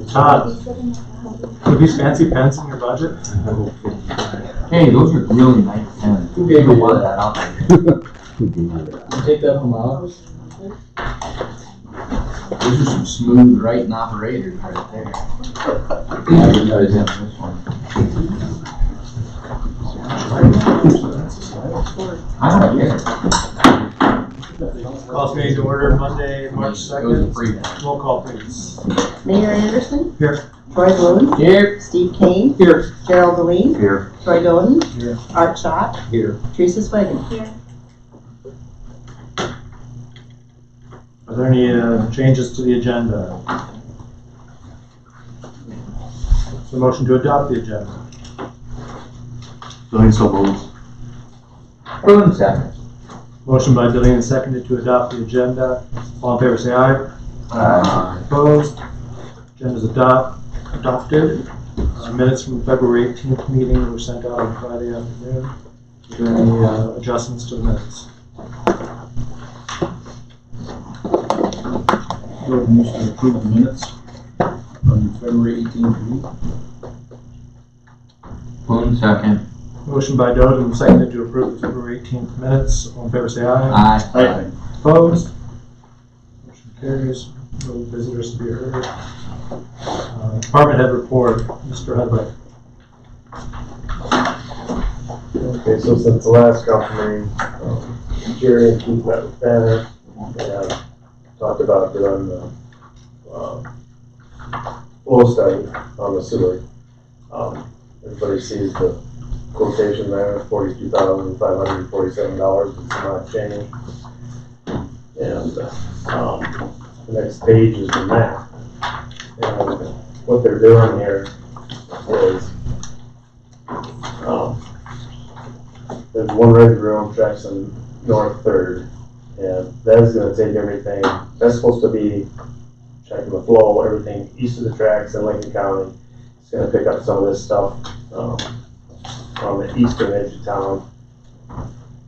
Todd, are these fancy pens in your budget? Hey, those are really nice pens. Who gave you one that? that out there? You take that from my office? Those are some smooth writing operators right there. I didn't notice that in this one. I don't get it. Calls meeting to order Monday, March It was a 2nd. free one. Roll call, please. Mayor Anderson. Here. Troy Bloom. Here. Steve Kane. Here. Gerald Deline. Here. Troy Doden. Here. Art Schott. Here. Teresa Swagan. Here. Are there any changes to the agenda? So motion to adopt the agenda. Doing so moves. Boone second. Motion by Dillian and seconded to adopt the agenda. All in favor say aye. Opposed? Agenda's adopted. Minutes from the February 18th meeting were sent out on Friday afternoon. Are there any adjustments to the minutes? Motion to approve the minutes from February 18th meeting. Boone second. Motion by Doden and seconded to approve the February 18th minutes. All in favor say aye. Aye. Opposed? Motion carries. No visitors to be heard. Department head report, Mr. Hedrick. Okay, so since the last council meeting, Jerry and Keith met with Banner and talked about doing the flow study on the sewer. Everybody sees the quotation there, $42,547, it's not change. And the next page is the map. And what they're doing here is there's one red room tracks on North 3rd, and that's going to take everything. That's supposed to be checking the flow, everything east of the tracks in Lincoln County. It's going to pick up some of this stuff on the eastern edge of town.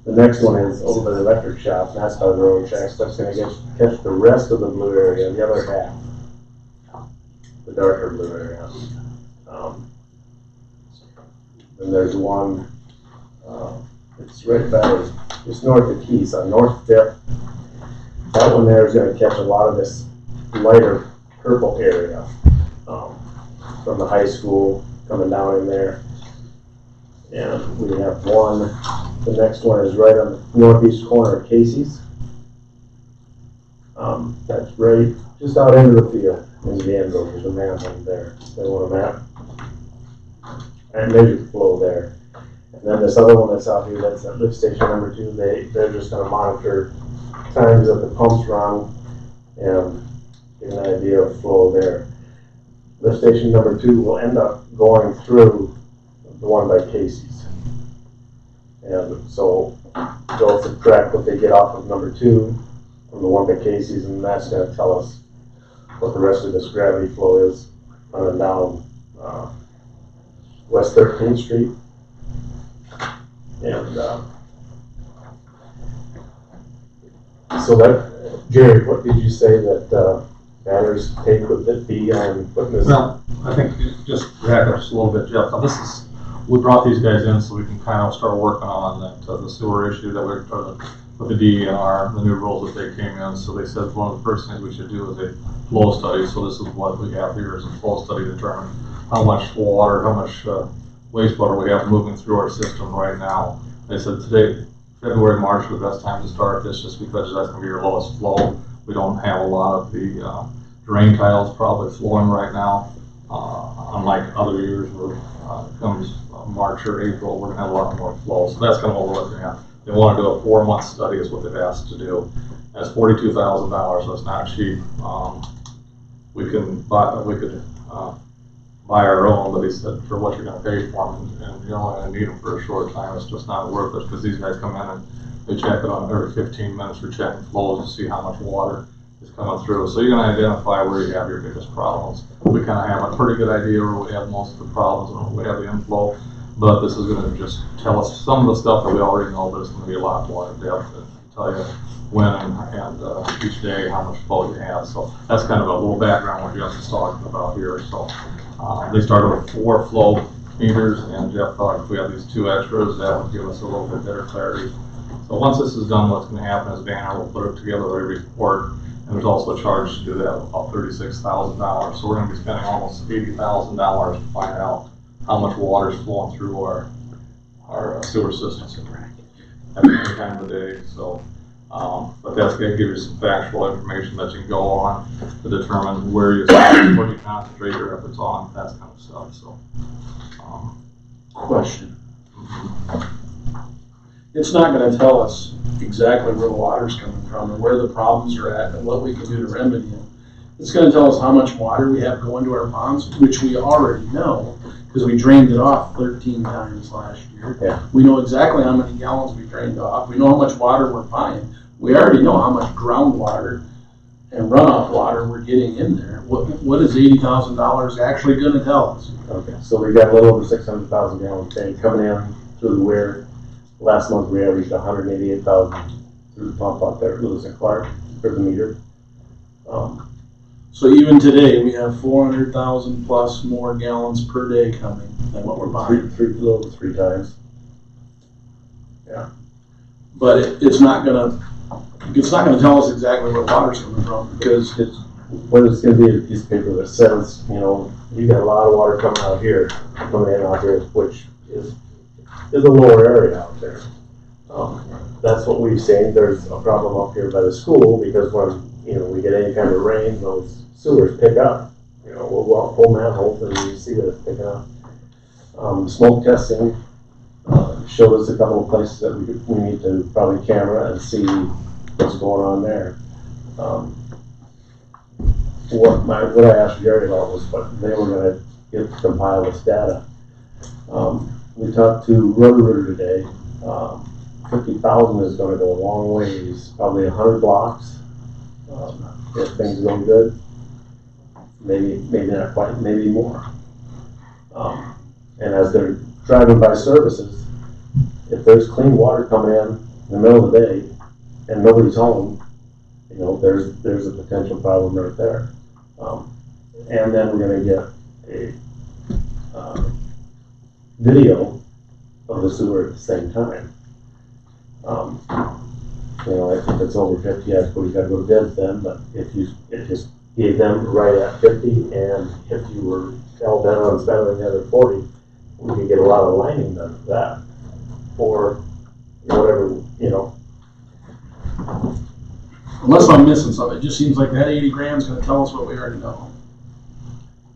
The next one is over the electric shop, and that's by the railroad tracks. That's going to catch the rest of the blue area, the other half, the darker blue area. Then there's one, it's right by, it's north of Keys, on North 5th. That one there is going to catch a lot of this lighter purple area from the high school coming down in there. And we have one, the next one is right on the northeast corner of Casey's. That's right just out into the field in the end, there's a manhole there. They want a map. And measure the flow there. And then this other one that's out here, that's at lift station number 2, they're just gonna monitor times that the pumps run and get an idea of flow there. Lift station number 2 will end up going through the one by Casey's. And so they'll subtract what they get off of number 2 from the one by Casey's, and that's gonna tell us what the rest of this gravity flow is running down West 13th Street. And so that, Jerry, what did you say that Banner's take would be on putting this? Well, I think just back up just a little bit, Jeff. Now this is, we brought these guys in so we can kind of start working on that the sewer issue that we're trying to, with the DER, the new rules that they came in. So they said one of the first things we should do is a flow study. So this is what we have here is a flow study to determine how much water, how much wastewater we have moving through our system right now. They said today, February, March are the best time to start this just because that's going to be your lowest flow. We don't have a lot of the drain tiles probably flowing right now, unlike other years where comes March or April, we're going to have a lot more flow. So that's kind of what we're looking at. They want to do a 4-month study is what they've asked to do. That's $42,000, so it's not cheap. We could buy our own, but he said for what you're going to pay for them, and you're only going to need them for a short time, it's just not worth it because these guys come in and they check it on every 15 minutes. We're checking flows to see how much water is coming through. So you're going to identify where you have your biggest problems. We kind of have a pretty good idea where we have most of the problems and where we have the inflow, but this is going to just tell us some of the stuff that we already know, but it's going to be a lot more in depth and tell you when and each day how much flow you have. So that's kind of a little background what Jeff is talking about here. So they started with 4 flow meters, and Jeff thought if we had these 2 extras, that would give us a little bit better clarity. So once this is done, what's going to happen is Banner will put it together a report, and there's also a charge to do that of about $36,000. So we're going to be spending almost $80,000 to find out how much water is flowing through our sewer systems at any time of the day. So, but that's going to give you some factual information that you can go on to determine where you concentrate your efforts on, that kind of stuff. So, Question. It's not gonna tell us exactly where the water's coming from and where the problems are at and what we can do to remedy them. It's gonna tell us how much water we have going to our ponds, which we already know, because we drained it off 13 times last year. Yeah. We know exactly how many gallons we drained off. We know how much water we're buying. We already know how much groundwater and runoff water we're getting in there. What is $80,000 actually gonna tell us? Okay, so we got a little over 600,000 gallons tank coming in through the weir. Last month we averaged 188,000 through the pump out there at Lewis and Clark for the meter. So even today, we have 400,000 plus more gallons per day coming than what we're buying. a little over 3 times. But it's not gonna tell us exactly where water's coming from, because What it's gonna be is a piece of paper that says, you know, you got a lot of water coming out here, which is a lower area out there. That's what we've seen. There's a problem up here by the school, because when, you know, we get any kind of rain, those sewers pick up. You know, we'll walk full manholes and you see that it's picking up. Smoke testing showed us a couple of places that we need to probably camera and see what's going on there. What I asked Jerry about was what they were going to compile this data. We talked to Roto-Rooter today. 50,000 is going to go a long ways, probably 100 blocks. If things go good, maybe not quite, maybe more. And as they're driving by services, if there's clean water coming in the middle of the day and nobody's home, you know, there's a potential problem right there. And then we're going to get a video of the sewer at the same time. You know, if it's over 50, I suppose you gotta go to bids then, but if you just gave them right at 50, and if you were hell bent on spending the other 40, we could get a lot of lining done for that, or whatever, you know. unless I'm missing something, it just seems like that 80 grand is gonna tell us what we already know.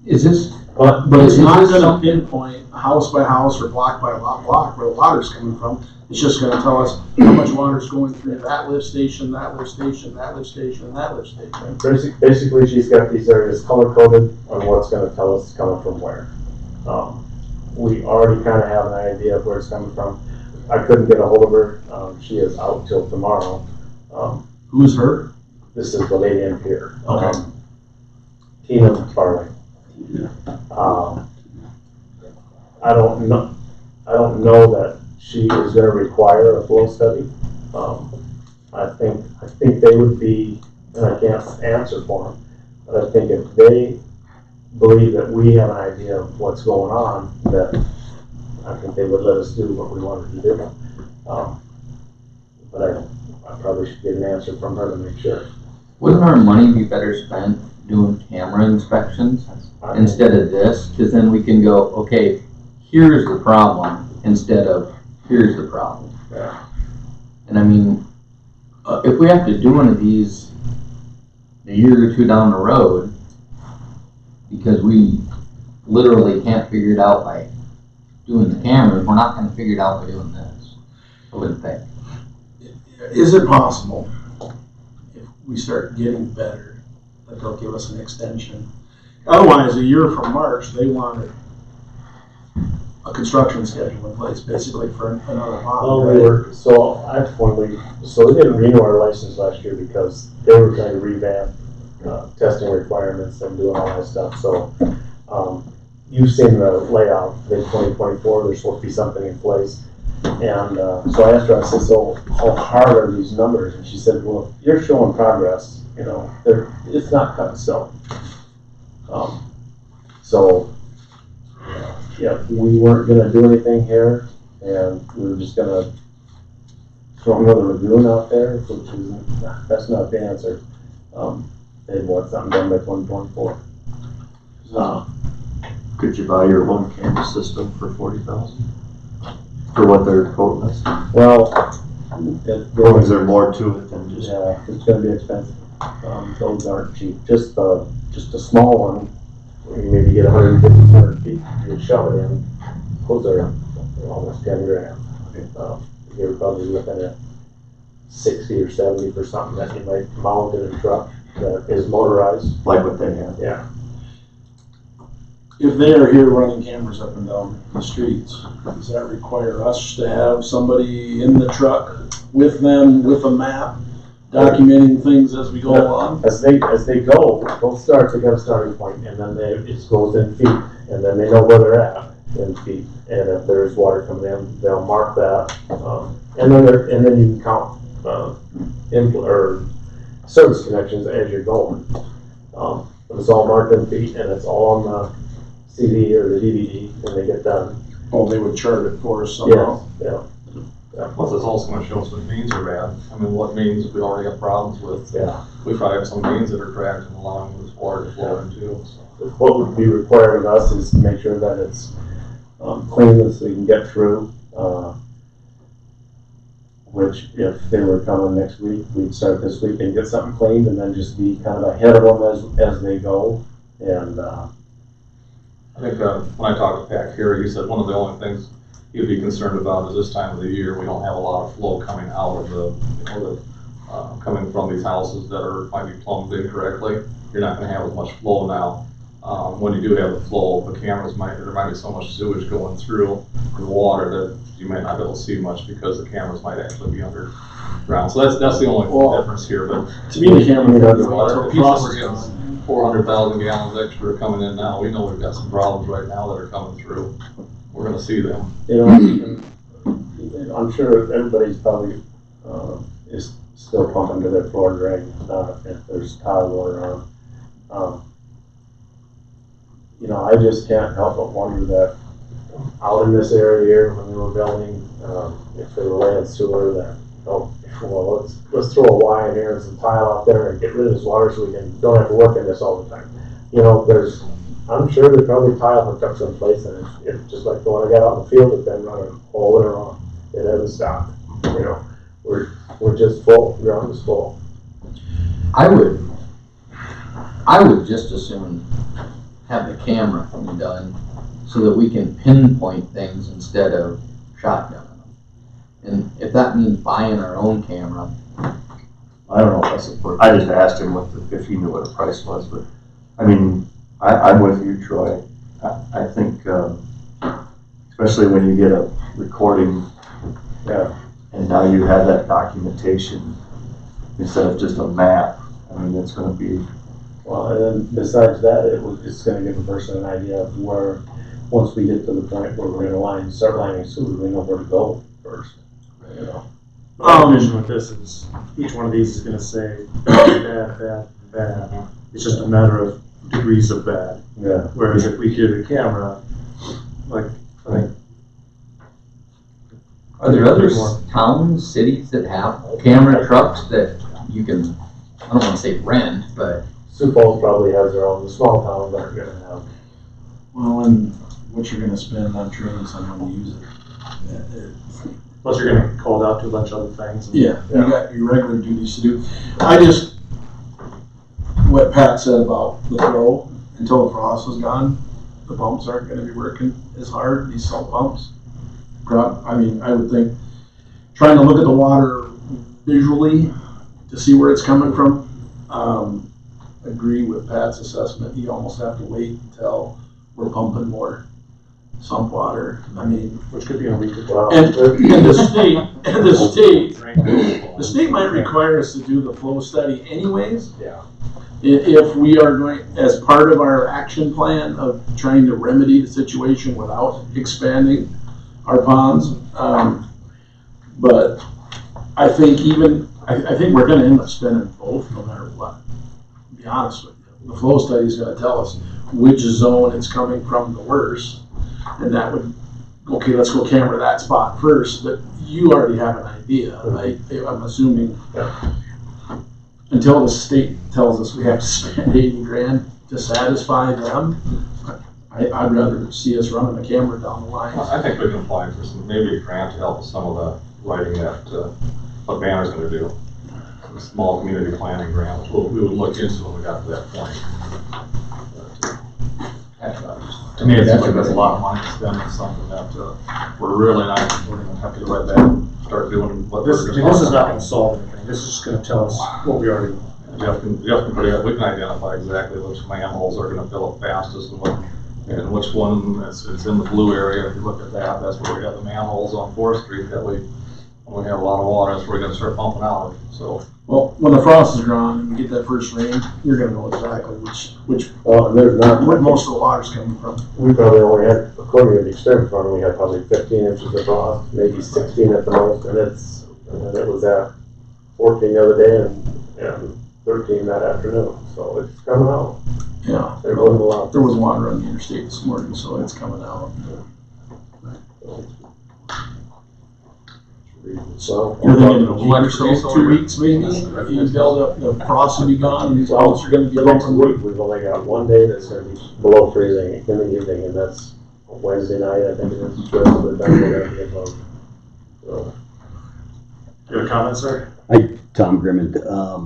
Is this, But it's not gonna pinpoint house by house or block by block where the water's coming from. It's just gonna tell us how much water's going through that lift station, that lift station, that lift station, and that lift station. Basically, she's got these areas color coded on what's gonna tell us it's coming from where. We already kinda have an idea of where it's coming from. I couldn't get a hold of her. She is out till tomorrow. Who's her? This is the lady in here. Okay. Tina Farley. I don't know that she is gonna require a flow study. I think they would be, and I can't answer for them, but I think if they believe that we have an idea of what's going on, that I think they would let us do what we wanted to do. But I probably should get an answer from her to make sure. wouldn't our money be better spent doing camera inspections instead of this? Because then we can go, okay, here's the problem instead of here's the problem. Yeah. And I mean, if we have to do one of these a year or two down the road, because we literally can't figure it out by doing the cameras, we're not going to figure it out by doing this, I wouldn't think. Is it possible, if we start getting better, that they'll give us an extension? Otherwise, a year from March, they wanted a construction schedule in place, basically for another Well, pond, they right? were, so we didn't renew our license last year because they were trying to revamp testing requirements and doing all that stuff. So you've seen the layout, mid 2024, there's supposed to be something in place. And so I asked her, I said, so how hard are these numbers? And she said, well, you're showing progress, you know, it's not cut in stone. So, yeah, we weren't gonna do anything here, and we were just gonna throw another lagoon out there, which is, that's not the answer. They want something done by 2024. Could you buy your one camera system for $40,000? For what they're quoting us? Well, Or is there more to it than just? yeah, it's gonna be expensive. Those aren't cheap. Just a small one, you maybe get 150, 200 feet, you shove it in, those are almost 10 grand. You're probably looking at 60 or 70 for something that you might mount in a truck that is motorized. Like what they have? Yeah. If they are here running cameras up and down the streets, does that require us to have somebody in the truck with them, with a map, documenting things as we go along? As they go, both starts, they got a starting point, and then it goes in feet, and then they know where they're at in feet. And if there's water coming in, they'll mark that, and then you can count or service connections as you're going. It's all marked in feet, and it's all on the CD or the DVD when they get done. Oh, they would chart it for us somehow. Yeah. Plus, it's also gonna show us what mains are bad. I mean, what mains we already got problems with. Yeah. We probably have some mains that are cracked and allowing this water to flow into, so. What would be required of us is to make sure that it's clean so we can get through. Which, if they were coming next week, we'd start this week and get something cleaned, and then just be kind of ahead of them as they go. And I think when I talked to Pat Carey, he said one of the only things he'd be concerned about is this time of the year, we don't have a lot of flow coming out of coming from these houses that might be plumbed incorrectly. You're not gonna have as much flow now. When you do have the flow, there might be so much sewage going through the water that you might not be able to see much because the cameras might actually be underground. So that's the only difference here, but. To me, the camera does So water. we're getting 400,000 gallons extra coming in now. We know we've got some problems right now that are coming through. We're gonna see them. you know, I'm sure everybody's probably is still pumping to their floor drain if there's tile water on. You know, I just can't help but wonder that out in this area here, when we were building, if they were laying sewer, that, oh, well, let's throw a Y in here and some tile out there and get rid of this water so we don't have to work in this all the time. You know, I'm sure there's probably tile hookups in place, and it's just like the one I got out in the field that's been running all winter long. It hasn't stopped. You know, we're just full. The ground is full. I would just as soon have the camera done so that we can pinpoint things instead of shotgunning them. And if that means buying our own camera, I don't know if that's important. I just asked him if he knew what the price was, but I mean, I'm with you, Troy. I think, especially when you get a recording, and now you have that documentation instead of just a map. I mean, it's going to be. Well, and then besides that, it's going to give a person an idea of where, once we get to the point where we're going to start lining sewer, we know where to go first. You know. My vision with this is each one of these is going to say bad, bad, bad. It's just a matter of degrees of bad. Yeah. Whereas if we do the camera, like I think. are there other towns, cities that have camera trucks that you can, I don't want to say rent, but. Sioux Falls probably has their own. The small towns aren't going to have. Well, and what you're gonna spend on training someone to use it. Plus you're going to get called out to a bunch of other things. Yeah, you got your regular duties to do. What Pat said about the flow, until the frost is gone, the pumps aren't gonna be working as hard, these salt pumps. I mean, I would think, trying to look at the water visually to see where it's coming from, agree with Pat's assessment. You almost have to wait until we're pumping more sump water. I mean, Which could be a week or two. Well, and the state might require us to do the flow study anyways. Yeah. If we are going, as part of our action plan of trying to remedy the situation without expanding our ponds, But I think I think we're gonna end up spending both no matter what, to be honest with you. The flow study's gonna tell us which zone it's coming from the worst, and that would, okay, let's go camera that spot first, but you already have an idea. I'm assuming until the state tells us we have to spend 80 grand to satisfy them, I'd rather see us running a camera down the line. I think we can apply for maybe a grant to help with some of the writing that, what Banner's gonna do. A small community planning grant, which we would look into when we got to that point. To me, it seems like that's a lot of money to spend on something that, we're really not, we're gonna have to go right back and start doing what This, we're I mean, this is not gonna solve anything, this is just gonna tell us what we already. Jeff can we can identify exactly which manholes are gonna fill up fastest and which one, it's in the blue area. If you look at that, that's where we got the manholes on 4th Street that when we have a lot of water, that's where we're gonna start pumping out. So, Well, when the frost is gone and we get that first rain, you're gonna know exactly which Well, and there's not, where most of the water's coming from. we probably only had, according to the extreme front, we had probably 15 inches of frost, maybe 16 at the most, and it was at 14 the other day and 13 that afternoon, so it's coming out. Yeah, There wasn't a lot. there was water on the interstate this morning, so it's coming out. So, You're thinking in a week or so, 2 weeks maybe, you build up, the frost will be gone, and these wells are gonna be the next bumping. week, we've only got one day that's gonna be below freezing in the evening, and that's Wednesday night, I think it is, the rest of the time we're gonna be above. So, You have a comment, sir? Tom Grimmond.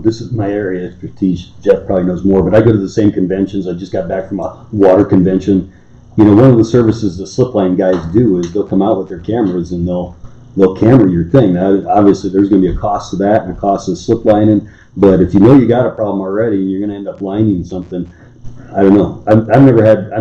This is my area of expertise. Jeff probably knows more, but I go to the same conventions. I just got back from a water convention. You know, one of the services the slipline guys do is they'll come out with their cameras and they'll camera your thing. Now, obviously, there's going to be a cost to that and a cost of sliplining. But if you know you got a problem already and you're going to end up lining something, I don't know. I've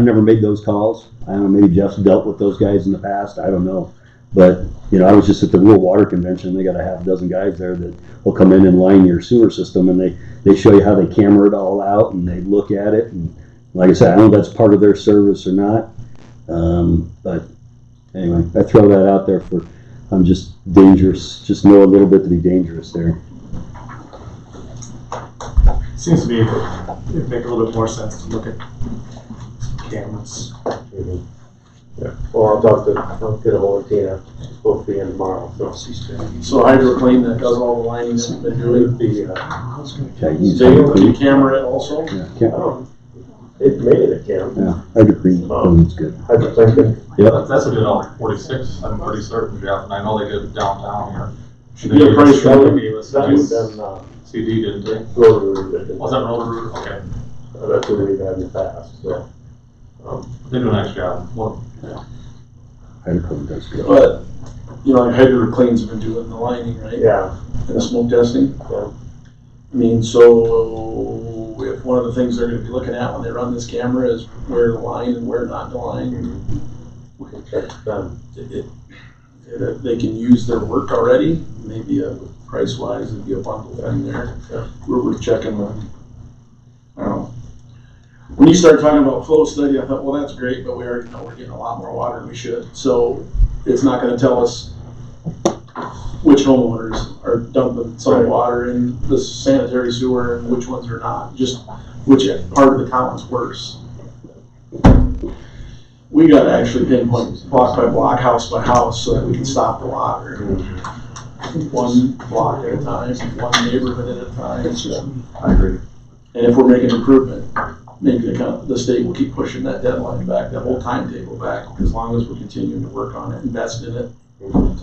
never made those calls. I don't know. Maybe Jeff's dealt with those guys in the past. I don't know. But, you know, I was just at the rural water convention. They got a half dozen guys there that will come in and line your sewer system, and they show you how they camera it all out, and they look at it. And like I said, I don't know if that's part of their service or not. But anyway, I throw that out there for, I'm just dangerous. Just know a little bit to be dangerous there. Seems to me it would make a little bit more sense to look at cameras. mhm. Yeah, well, I'll get a hold of Tina, she's supposed to be in tomorrow, so. So hydroclean that does all the linings have been doing, Chinese they can hydroquinone. camera it also? Yeah, It made it, Cam. hydroquinone is good. Hydroquinone. Yep. that's what did on 46, I'm pretty certain, Jeff, and I know they did it downtown here. Should be a price for They them. gave us That nice would been, CD, didn't they? Roto-Rooter. Was that Roto-Rooter? Okay. That's what we've had in the past, so. They do a nice job. Well, Hydroquinone does good. But, you know, like hydrocleans have been doing the lining, right? Yeah, And the smoke testing. yeah. I mean, so if one of the things they're gonna be looking at when they run this camera is where to line and where not to line, We can check them. they can use their work already, maybe a price wise, it'd be a bundle thing there. Yeah. We're checking on, I don't know. When you started talking about flow study, I thought, well, that's great, but we already know we're getting a lot more water than we should. So it's not gonna tell us which homeowners are dumping some Right. water in the sanitary sewer and which ones are not, just which part of the town is worse. We gotta actually pinpoint block by block, house by house, so that we can stop the water. One block at a time, one neighborhood at a time. I agree. And if we're making improvement, maybe the state will keep pushing that deadline back, that whole timetable back, as long as we're continuing to work on it, invest in it.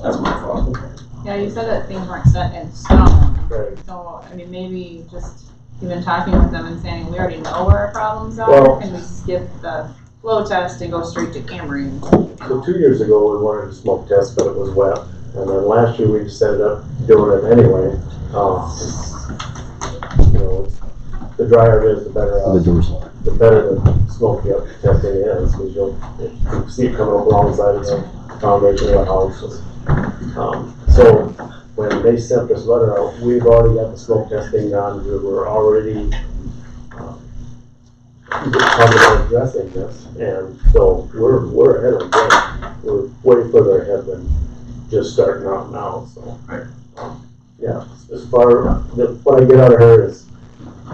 That's my thought. Yeah, you said that things weren't set in stone, Right. so, I mean, maybe just even talking with them and saying, we already know where our problems are, Well- can we skip the flow test and go straight to cameraing? So 2 years ago, we wanted a smoke test, but it was wet. And then last year, we just ended up doing it anyway. You know, the drier it is, the better, The door's locked. the better the smoke testing is, because you'll see it coming up alongside of the foundation of the house. So when they sent this letter out, we've already got the smoke testing done. We were already talking about addressing this, and so we're ahead of the game. We're way further ahead than just starting out now, so. Right. Yeah, as far, what I get out of her is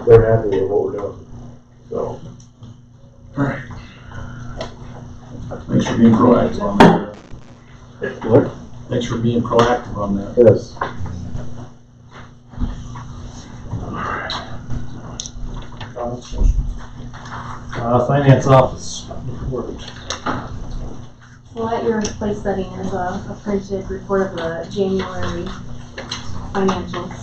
they're happy with what we're doing, so. Alright. Thanks for being proactive on that. What? Thanks for being proactive on that. Yes. Finance office report. Well, at your place setting is a printed report of the January financials.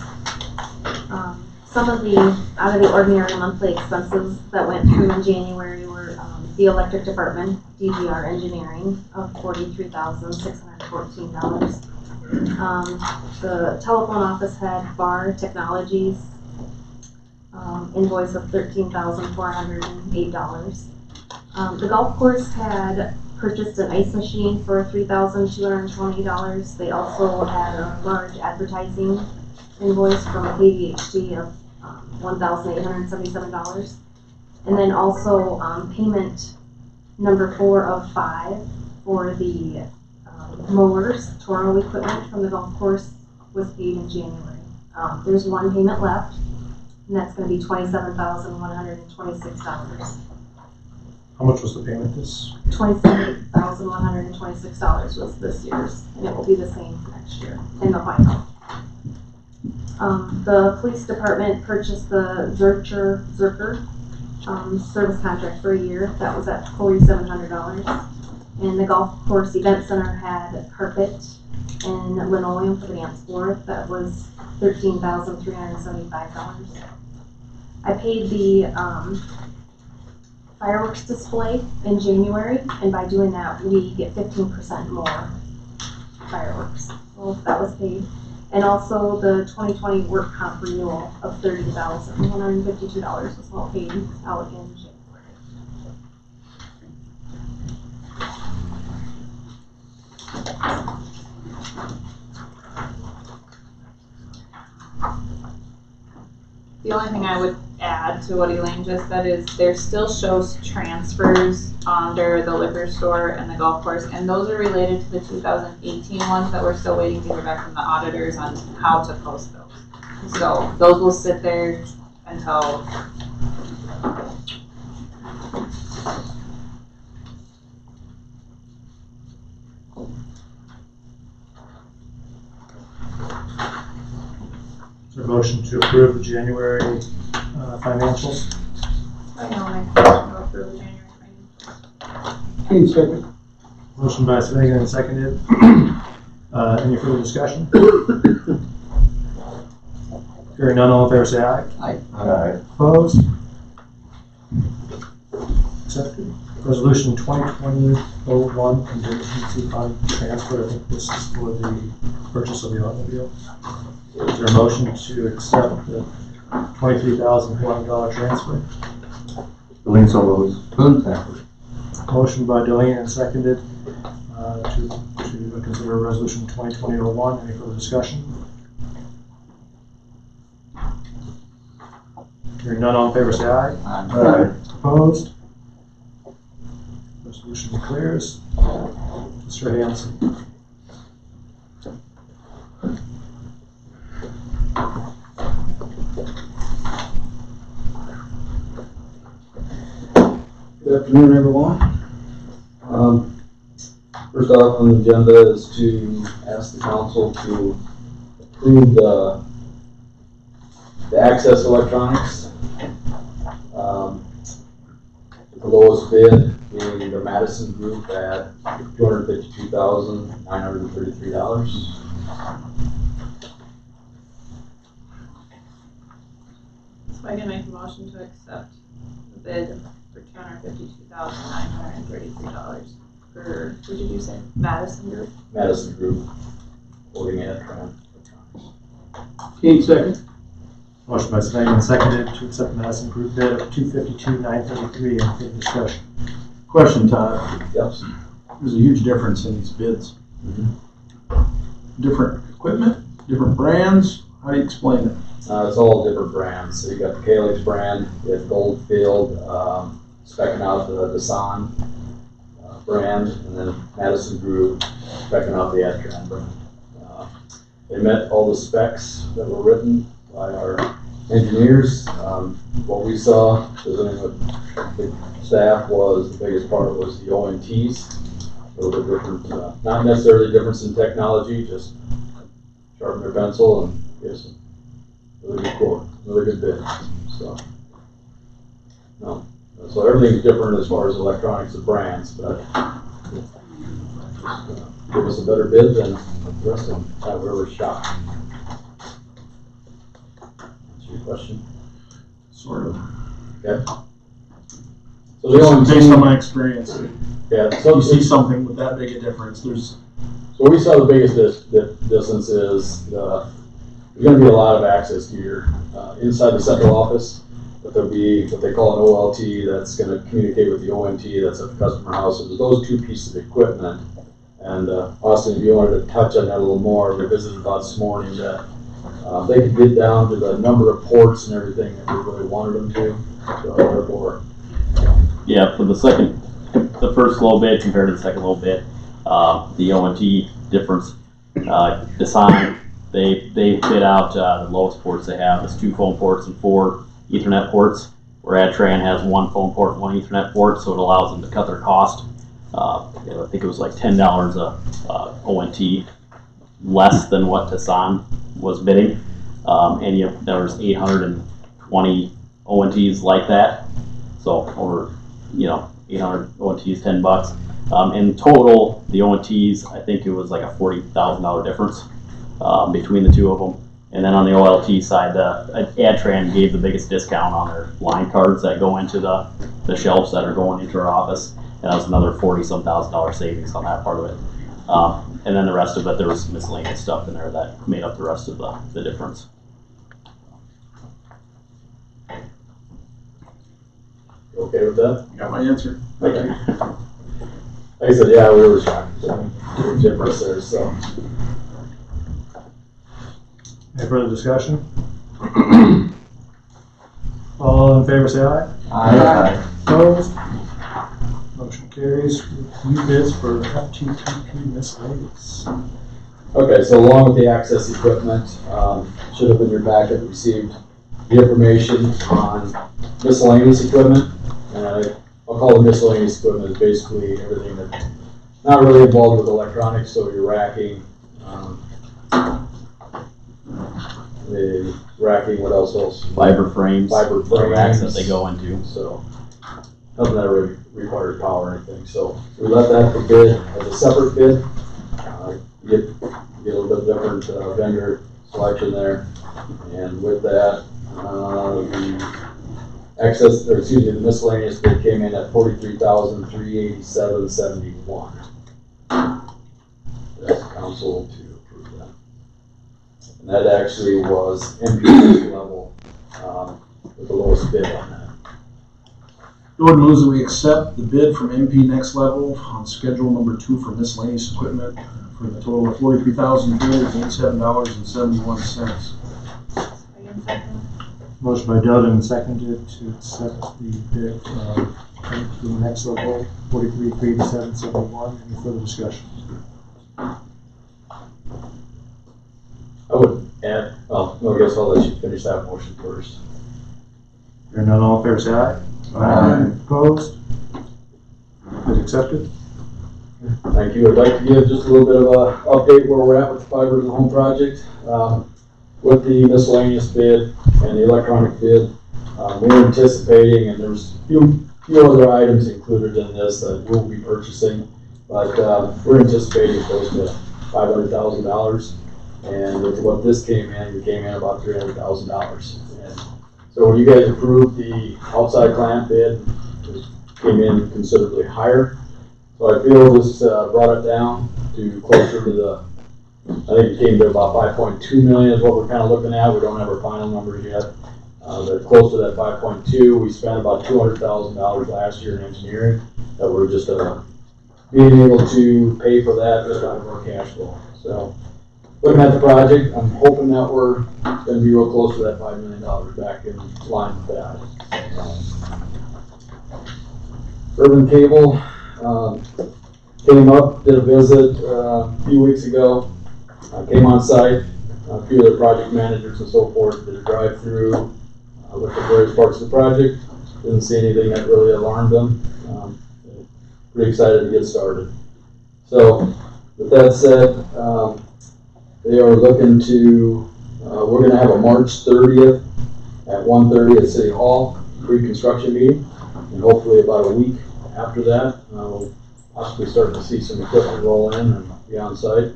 Some of the out of the ordinary monthly expenses that went through in January were the electric department, DGR engineering of $43,614. The telephone office had Bar Technologies invoice of $13,408. The golf course had purchased an ice machine for $3,220. They also had a large advertising invoice from KDHD of $1,877. And then also payment number 4 of 5 for the mowers, Toro equipment from the golf course was paid in January. There's one payment left, and that's going to be $27,126. How much was the payment this? $27,126 was this year's, and it will be the same next year in the final. The police department purchased the Zercher service contract for a year. That was at $4,700. And the golf course event center had carpet and linoleum for the dance floor. That was $13,375. I paid the fireworks display in January, and by doing that, we get 15% more fireworks. So that was paid. And also the 2020 work comp renewal of $30,152 was all paid out in January. The only thing I would add to what Elaine just said is there still shows transfers under the liquor store and the golf course, and those are related to the 2018 ones that we're still waiting to hear back from the auditors on how to post those. So those will sit there until Is there a motion to approve the January financials? I know my question go through the January financials. Second. Motion by Svennick and seconded. Any further discussion? Hearing none, all in favor say aye. Aye. Opposed? Accepted. Resolution 2020-01 contingency fund transfer. I think this is for the purchase of the automobile. Is there a motion to accept the $23,400 transfer? Elaine so moves. Boone second. Motion by Delaney and seconded to consider resolution 2020-01. Any further discussion? Hearing none, all in favor say aye. Aye. Opposed? Resolution clears. Mr. Hanson. Good afternoon, everyone. First off on the agenda is to ask the council to approve the access electronics. The lowest bid being the Madison Group at $252,933. So I can make a motion to accept the bid for $252,933 for, what did you say, Madison Group? Madison Group, holding at Tran Electronics. Second. Motion by Svennick and seconded to accept the Madison Group bid of $252,933. Any further discussion? Question, Todd. Yes. There's a huge difference in these bids. Different equipment, different brands. How do you explain it? It's all different brands. So you got the Calyx brand, you have Goldfield, specking out the Dasan brand, and then Madison Group specking out the Atran brand. They met all the specs that were written by our engineers. What we saw, visiting with the staff, was the biggest part was the ONTs. A little bit different, not necessarily difference in technology, just sharpen their pencil and give us a really good quote, really good bid. So, no, so everything's different as far as electronics and brands, but give us a better bid than the rest of them. We were shocked. That's your question. Sort of. Okay. So the only Based on my experience, yeah, so you see something with that big a difference, there's, so we saw the biggest distance is there's going to be a lot of access to your inside the central office, but there'll be what they call an OLT that's going to communicate with the ONT that's at the customer house. So there's those two pieces of equipment. And Austin, if you wanted to touch on that a little more, we visited about this morning that they could get down to the number of ports and everything that we really wanted them to. So therefore, yeah, for the first little bit compared to the second little bit, the ONT difference, Design, they bid out the lowest ports they have is 2 phone ports and 4 Ethernet ports, where Adtran has 1 phone port and 1 Ethernet port, so it allows them to cut their cost. I think it was like $10 a ONT, less than what Tassan was bidding. And there was 820 ONTs like that. So over, 800 ONTs, $10. In total, the ONTs, I think it was like a $40,000 difference between the two of them. And then on the OLT side, Adtran gave the biggest discount on their line cards that go into the shelves that are going into our office. And that was another $40-some thousand savings on that part of it. And then the rest of it, there was miscellaneous stuff in there that made up the rest of the difference. you okay with that? you got my answer. Thank you. Like I said, yeah, we were shocked. The difference there, so. Any further discussion? All in favor, say aye. Aye. Opposed? Motion carries. New bids for FTTP miscellaneous. Okay, so along with the access equipment, should have in your packet received the information on miscellaneous equipment. And I'll call it miscellaneous equipment is basically everything that's not really involved with electronics, so your racking, what else? Fiber frames, Fiber the racks that frames. they go into. So, nothing that really requires power or anything. So, we let that for bid as a separate bid. Get a little bit different vendor selection there. And with that, the miscellaneous bid came in at $43,387.71. That's council to approve that. And that actually was MP level, with the lowest bid on that. Gordon moves that we accept the bid from MP Next Level on schedule number 2 for miscellaneous equipment for the total of $43,387.71. Motion by Doug and seconded to accept the bid from MP Next Level, $43,387.71. Any further discussion? I would add, I guess I'll let you finish that motion first. Hearing none, all in favor, say aye. Aye. Opposed? Bid accepted. Thank you. I'd like to give just a little bit of a update where we're at with the fiber to the home project. With the miscellaneous bid and the electronic bid, we're anticipating, and there's a few other items included in this that we'll be purchasing, but we're anticipating close to $500,000. And with what this came in, we came in about $300,000. And so when you guys approved the outside plant bid, it came in considerably higher. So I feel this brought it down to closer to I think it came to about 5.2 million is what we're kind of looking at. We don't have our final numbers yet. They're close to that 5.2. We spent about $200,000 last year in engineering that we're just being able to pay for that just out of our cash flow. So looking at the project, I'm hoping that we're going to be real close to that $5 million back in line with that. Urban Cable came up, did a visit a few weeks ago. Came on site, a few other project managers and so forth did a drive-through, looked at various parts of the project, didn't see anything that really alarmed them. Pretty excited to get started. So, with that said, they are looking to, we're going to have a March 30th at 1:30 at City Hall, pre-construction meeting, and hopefully about a week after that, we'll possibly start to see some equipment roll in and be on site,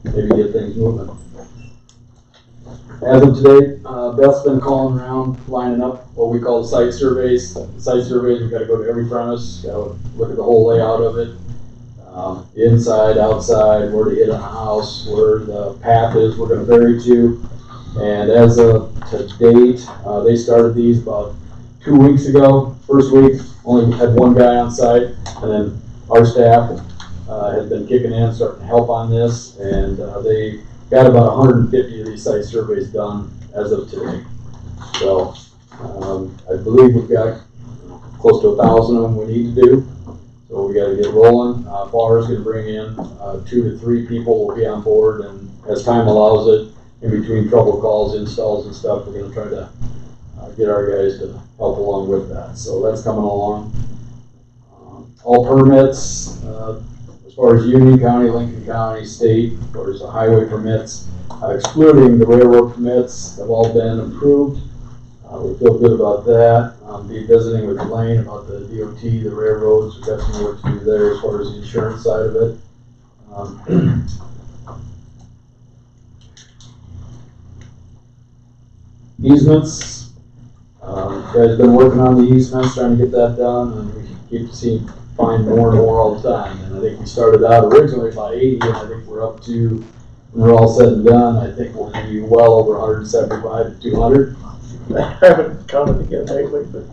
and maybe get things moving. As of today, Beth's been calling around, lining up what we call the site surveys. The site surveys, we've got to go to every premise, got to look at the whole layout of it. Inside, outside, where to hit on a house, where the path is we're going to bury to. And as of to date, they started these about 2 weeks ago. First week, only had one guy on site, and then our staff has been kicking in, starting to help on this, and they got about 150 of these site surveys done as of today. So I believe we've got close to 1,000 of them we need to do. So we got to get rolling. FAR is going to bring in 2 to 3 people will be on board, and as time allows it, in between trouble calls, installs, and stuff, we're going to try to get our guys to help along with that. So that's coming along. All permits, as far as Union County, Lincoln County, state, as far as the highway permits, excluding the railroad permits, have all been approved. We feel good about that. Be visiting with Elaine about the DOT, the railroads. We've got some work to do there as far as the insurance side of it. Easements. Guys been working on the easements, trying to get that done, and we keep seeing find more and more all the time. And I think we started out originally about 80, and I think we're up to, when we're all said and done, I think we'll be well over 175 to 200. I haven't counted again lately, but.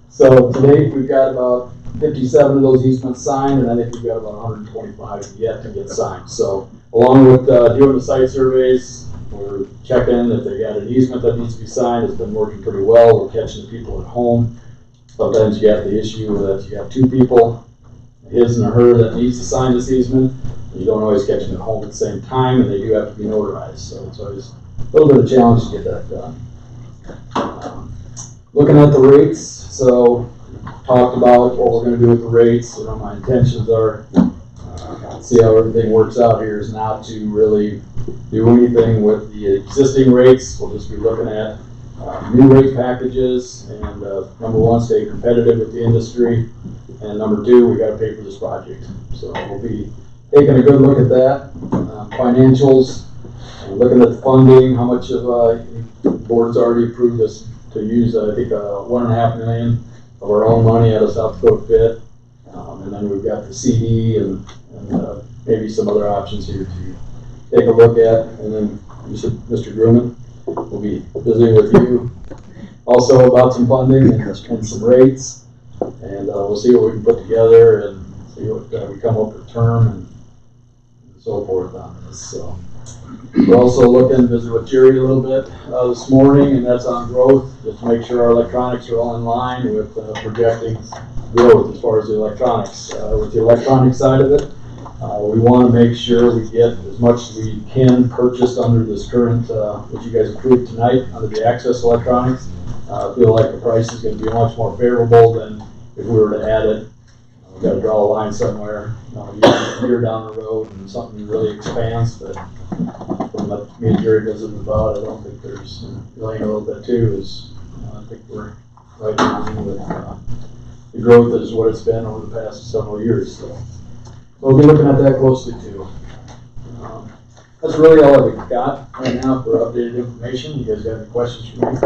So today we've got about 57 of those easements signed, and I think we've got about 125 yet to get signed. So along with doing the site surveys, we're checking if they got an easement that needs to be signed. It's been working pretty well. We're catching the people at home. Sometimes you got the issue that you got 2 people, his and her, that needs to sign this easement. You don't always catch them at home at the same time, and they do have to be notarized. So it's always a little bit of a challenge to get that done. Looking at the rates, so talked about what we're going to do with the rates. You know, my intentions are, see how everything works out here, is not to really do anything with the existing rates. We'll just be looking at new rate packages, and number 1, stay competitive with the industry, and number 2, we got to pay for this project. So we'll be taking a good look at that. Financials, looking at the funding, how much of the board's already approved us to use, I think, $1.5 million of our own money out of South Dakota Fit. And then we've got the CD and maybe some other options here to take a look at. And then Mr. Grumman will be visiting with you also about some funding and some rates. And we'll see what we can put together and see what we come up with term and so forth on this. So we're also looking, visit with Jerry a little bit this morning, and that's on growth, just to make sure our electronics are all in line with projecting growth as far as the electronics. With the electronic side of it, we want to make sure we get as much as we can purchased under this current, what you guys approved tonight, under the access electronics. I feel like the price is going to be much more favorable than if we were to add it. We've got to draw a line somewhere, a year down the road, and something really expands. But from what me and Jerry visited about, I don't think there's, Elaine a little bit too, is I think we're right in line with the growth is what it's been over the past several years. So we'll be looking at that closely too. That's really all I've got right now for updated information. You guys got any questions for me?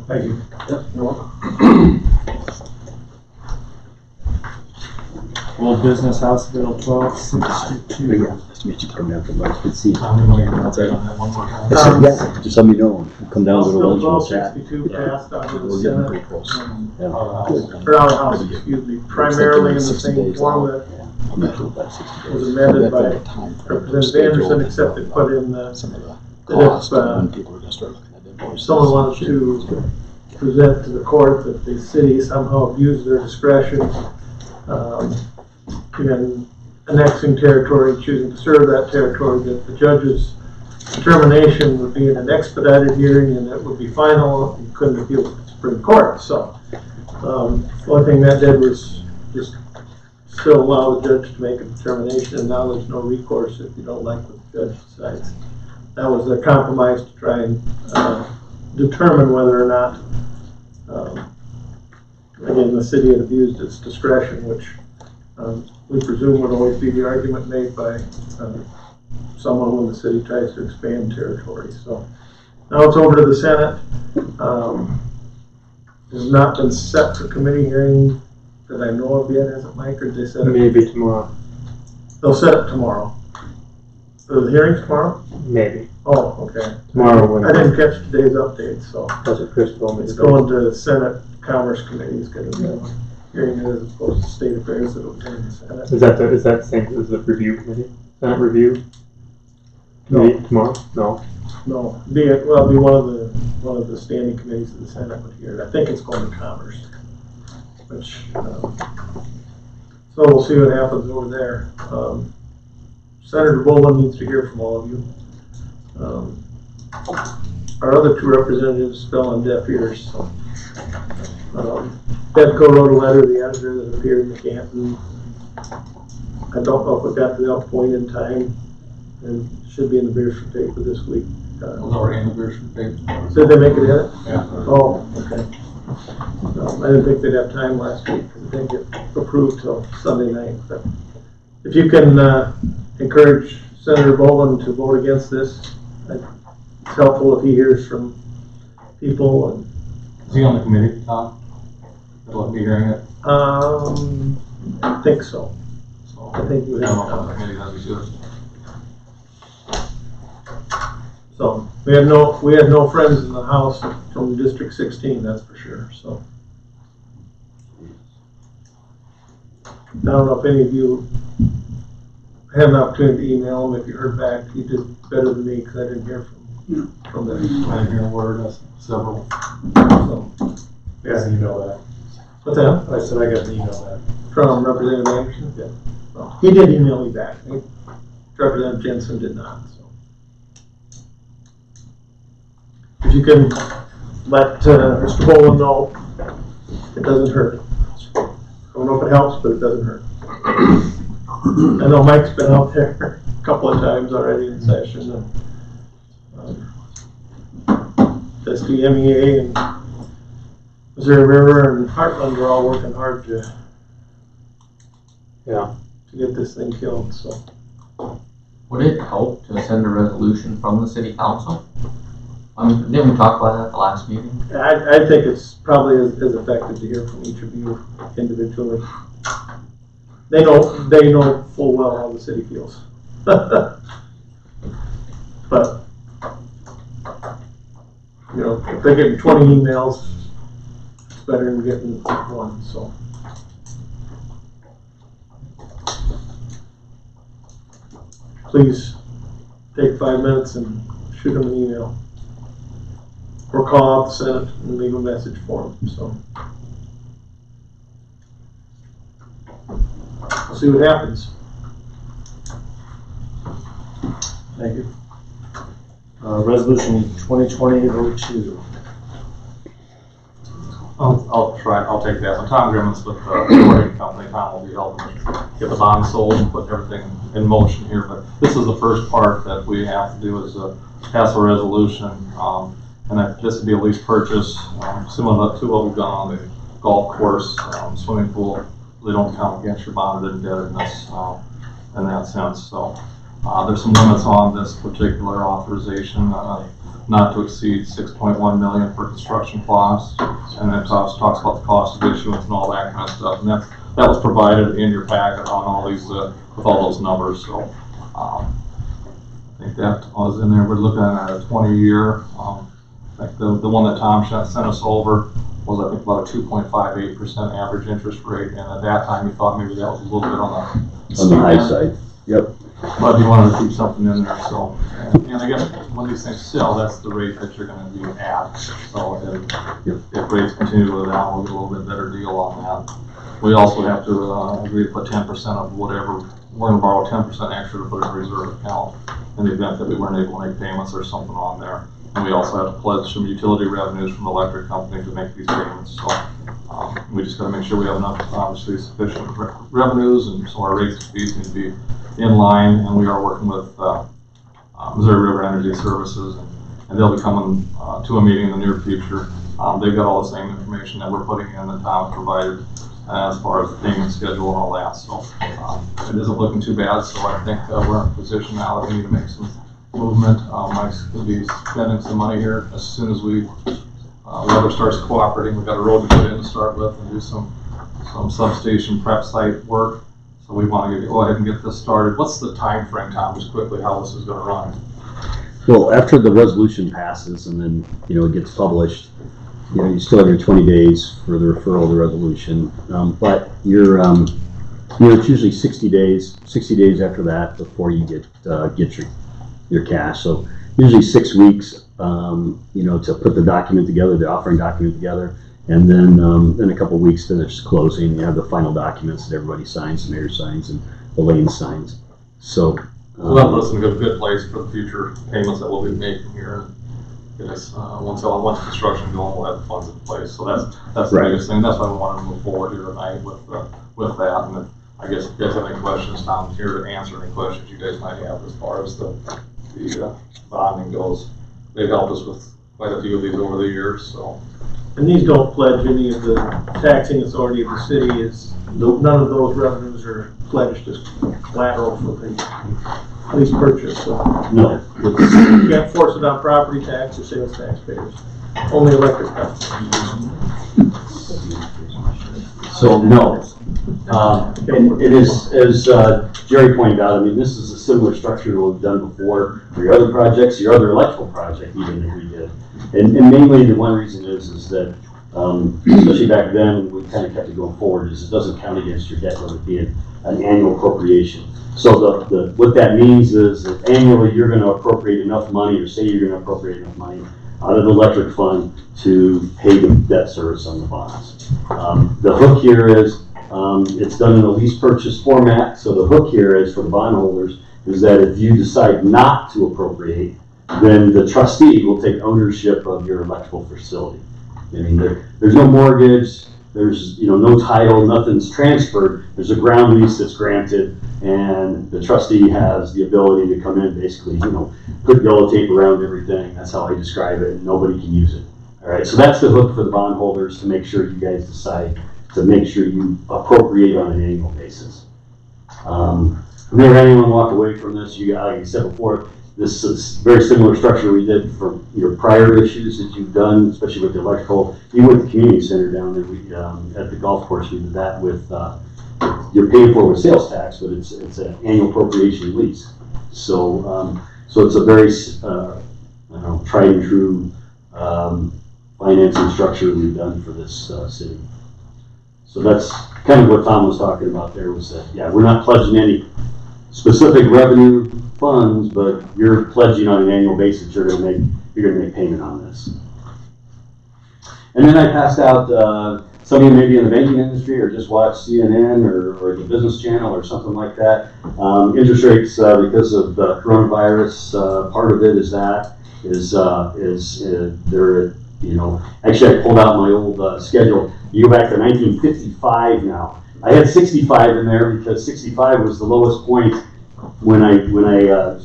Thank you. Yep, you're welcome. Old Business House Bill 1262. Yeah, nice to meet you. Come down from Mike's. Good to see you. I'm going to get an update on that one more time. Yeah, just let me know. Come down House with a Bill lunch and we'll chat. 1262 passed out of the We're getting Senate, pretty close. Yeah. or out of the House, excuse me, primarily in the same form that was amended by Representative Anderson, except it put in that if someone wants to present to the court that the city somehow abused their discretion in annexing territory, choosing to serve that territory, that the judge's determination would be in an expedited hearing and it would be final. You couldn't appeal to the Supreme Court. So, the only thing that did was just still allow the judge to make a determination, and now there's no recourse if you don't like what the judge decides. That was a compromise to try and determine whether or not, again, the city had abused its discretion, which we presume would always be the argument made by someone when the city tries to expand territory. So now it's over to the Senate. It has not been set for committee hearing that I know of yet, has it, Mike, or did they set it? Maybe tomorrow. They'll set it tomorrow. Are the hearings tomorrow? Maybe. Oh, okay. Tomorrow when I didn't catch today's update, so that's what Chris told me. it's going to the Senate Commerce Committee is going to be hearing it as opposed to State Affairs that will be in the Senate. Is that the same as the review committee? Senate review committee tomorrow? No. No, be one of the standing committees of the Senate would hear it. I think it's going to Commerce, which so we'll see what happens over there. Senator Boland needs to hear from all of you. Our other two representatives fell on deaf ears. So, Bedco wrote a letter to the editor that appeared in Canton. I don't know if it got to that point in time, and it should be in the Beresford paper this week. It was already in the Beresford paper. Did they make it in it? Yeah. Oh, okay. I didn't think they'd have time last week because it didn't get approved till Sunday night. But if you can encourage Senator Boland to vote against this, it's helpful if he hears from people. And Is he on the committee, Tom? That'll be hearing it. I think so. So I think you I don't know have. if the committee has to do it. So we had no friends in the House from District 16, that's for sure. So I don't know if any of you had an opportunity to email him. If you heard back, he did better than me because I didn't hear from them. I didn't hear a word, that's several. So, I got an email back. what's that? I said I got an email back. From Representative Anderson? Yeah. Well, he did email me back. Representative Jensen did not. So if you can let Mr. Boland know, it doesn't hurt. I don't know if it helps, but it doesn't hurt. I know Mike's been out there a couple of times already in session, and SDMEA and Missouri River and Heartland are all working hard to get this thing killed. So Would it help to send a resolution from the city council? Didn't we talk about that at the last meeting? I think it's probably as effective to hear from each of you individually. They know full well how the city feels. But, you know, if they get 20 emails, it's better than getting one, so. Please take 5 minutes and shoot them an email. Or call out the Senate and leave a message for them, so. We'll see what happens. Thank you. Resolution 2020-02. I'll take that. When Tom Grimmon's with the mortgage company, Tom will be helping me get the bond sold and put everything in motion here. But this is the first part that we have to do is pass a resolution. And this would be a lease purchase, similar to what we've done on the golf course, swimming pool. They don't count against your bonded indebtedness in that sense. So there's some limits on this particular authorization, not to exceed $6.1 million for construction costs, and it talks about the cost of issuance and all that kind of stuff. And that was provided in your packet on all these with all those numbers. So I think that was in there. We're looking at a 20-year. I think the one that Tom sent us over was, I think, about a 2.58% average interest rate, and at that time you thought maybe that was a little bit on the high side. Yep. But you wanted to keep something in there, so. And I guess when these things sell, that's the rate that you're going to be at. So if rates continue to go down, we'll get a little bit better deal on that. We also have to agree to put 10% of whatever we're gonna borrow 10% extra to put in a reserve account in the event that we weren't able to make payments or something on there. And we also have to pledge some utility revenues from the electric company to make these payments. So we just gotta make sure we have enough, obviously, sufficient revenues, and so our rates and fees need to be in line. And we are working with Missouri River Energy Services, and they'll be coming to a meeting in the near future. They've got all the same information that we're putting in that Tom's provided as far as the payment schedule and all that. So it isn't looking too bad. So I think we're in a position now that we need to make some movement. Mike's going to be spending some money here as soon as weather starts cooperating. We've got a road to put in to start with and do some substation prep site work. So we want to go ahead and get this started. What's the time frame, Tom, just quickly, how this is going to run? Well, after the resolution passes and then, it gets published, you still have your 20 days for the referral of the resolution. But it's usually 60 days after that before you get your cash. So usually 6 weeks, to put the document together, the offering document together, and then a couple of weeks to just closing. You have the final documents that everybody signs, the mayor signs, and the lane signs. So that puts us in a good place for the future payments that we'll be making here. Get us, once construction going, we'll have the funds in place. So that's the biggest thing. That's why we want to move forward here tonight with that. And I guess if you guys have any questions, Tom's here to answer any questions you guys might have as far as the bonding goes. They've helped us with quite a few of these over the years. So. And these don't pledge any of the taxing authority of the city. None of those revenues are pledged as collateral for the lease purchase. So no, you can't force it on property tax or sales taxpayers. Only electric customers. So no. And it is, as Jerry pointed out, this is a similar structure to what we've done before for your other projects, your other electrical project even that we did. And mainly the one reason is that, especially back then, we kind of kept it going forward, is it doesn't count against your debt limit being an annual appropriation. So what that means is that annually you're going to appropriate enough money, or say you're going to appropriate enough money out of the electric fund to pay the debt service on the bonds. The hook here is, it's done in a lease purchase format, so the hook here is for the bondholders is that if you decide not to appropriate, then the trustee will take ownership of your electrical facility. There's no mortgage, there's no title, nothing's transferred. There's a ground lease that's granted, and the trustee has the ability to come in, basically, put yellow tape around everything. That's how I describe it, and nobody can use it. All right, so that's the hook for the bondholders to make sure you guys decide to make sure you appropriate on an annual basis. Never anyone walk away from this. Like I said before, this is very similar structure we did for your prior issues that you've done, especially with the electrical. Even with the community center down there, at the golf course, we did that with, you're paying for with sales tax, but it's an annual appropriation lease. So it's a very, tried and true financing structure we've done for this city. So that's kind of what Tom was talking about there, was that, we're not pledging any specific revenue funds, but you're pledging on an annual basis you're gonna make payment on this. And then I passed out, some of you may be in the banking industry or just watch CNN or the Business Channel or something like that. Interest rates, because of the coronavirus, part of it is they're, actually I pulled out my old schedule. You go back to 1955 now. I had 65 in there because 65 was the lowest point when I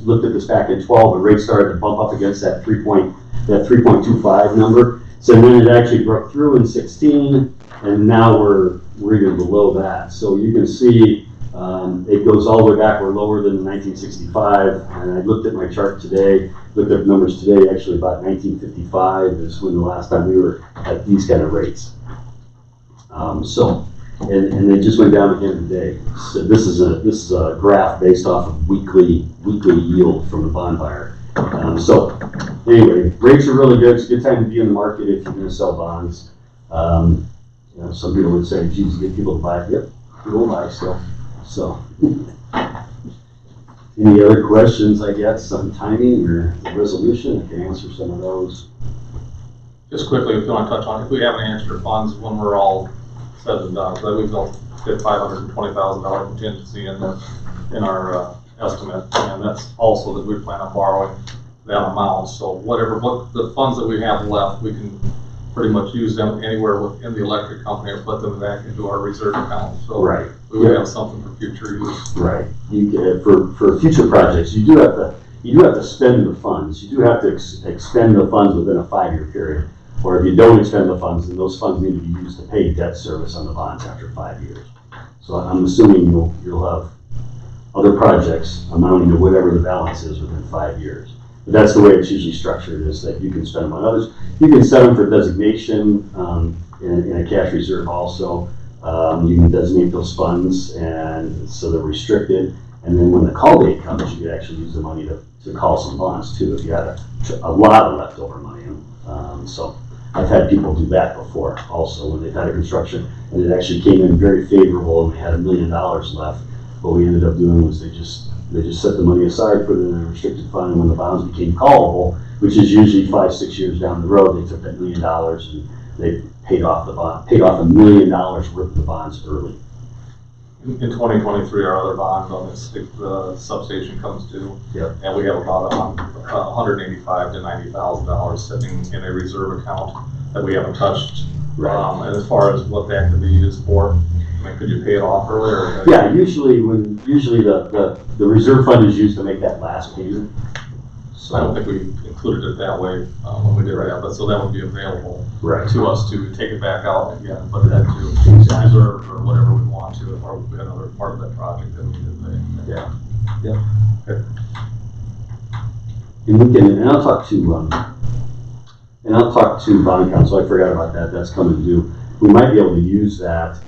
looked at this back in 12. The rate started to bump up against that 3.25 number. So then it actually broke through in 16, and now we're even below that. So you can see it goes all the way back. We're lower than 1965, and I looked at my chart today. Looked at numbers today. Actually, about 1955 is when the last time we were at these kind of rates. And they just went down again today. So this is a graph based off of weekly yield from the bond buyer. So anyway, rates are really good. It's a good time to be in the market if you're going to sell bonds. Some people would say, "Geez, get people to buy." Yep, people will buy still. So, any other questions? I guess on timing or resolution, I can answer some of those. Just quickly, if you want to touch on, if we have any extra funds when we're all said and done, so that we've built fit $520,000 contingency in our estimate, and that's also that we plan on borrowing that amount. So what the funds that we have left, we can pretty much use them anywhere within the electric company or put them back into our reserve account. So Right. we would have something for future use. Right. For future projects, you do have to spend the funds. You do have to expend the funds within a 5-year period. Or if you don't expend the funds, then those funds need to be used to pay debt service on the bonds after 5 years. So I'm assuming you'll have other projects amounting to whatever the balance is within 5 years. But that's the way it's usually structured, is that you can spend them on others. You can set them for designation in a cash reserve also. You can designate those funds, and so they're restricted. And then when the call date comes, you can actually use the money to call some bonds too, if you had a lot of leftover money. So I've had people do that before also, when they've had a construction and it actually came in very favorable and they had $1 million left. What we ended up doing was they just set the money aside, put it in a restricted fund, and when the bonds became callable, which is usually 5-6 years down the road, they took that $1 million and they paid off $1 million worth of the bonds early. In 2023, our other bond on the substation comes due. Yep. And we have about $185,000 to $90,000 sitting in a reserve account that we haven't touched. Right. And as far as what that could be used for, I mean, could you pay it off earlier? Yeah, usually the reserve fund is used to make that last payment. So I don't think we included it that way when we did that, but so that would be available to us to take it back out again, put it into reserve or whatever we want to, or another part of that project that we did there. Yeah. Okay. And I'll talk to bond counsel. I forgot about that. That's coming due. We might be able to use that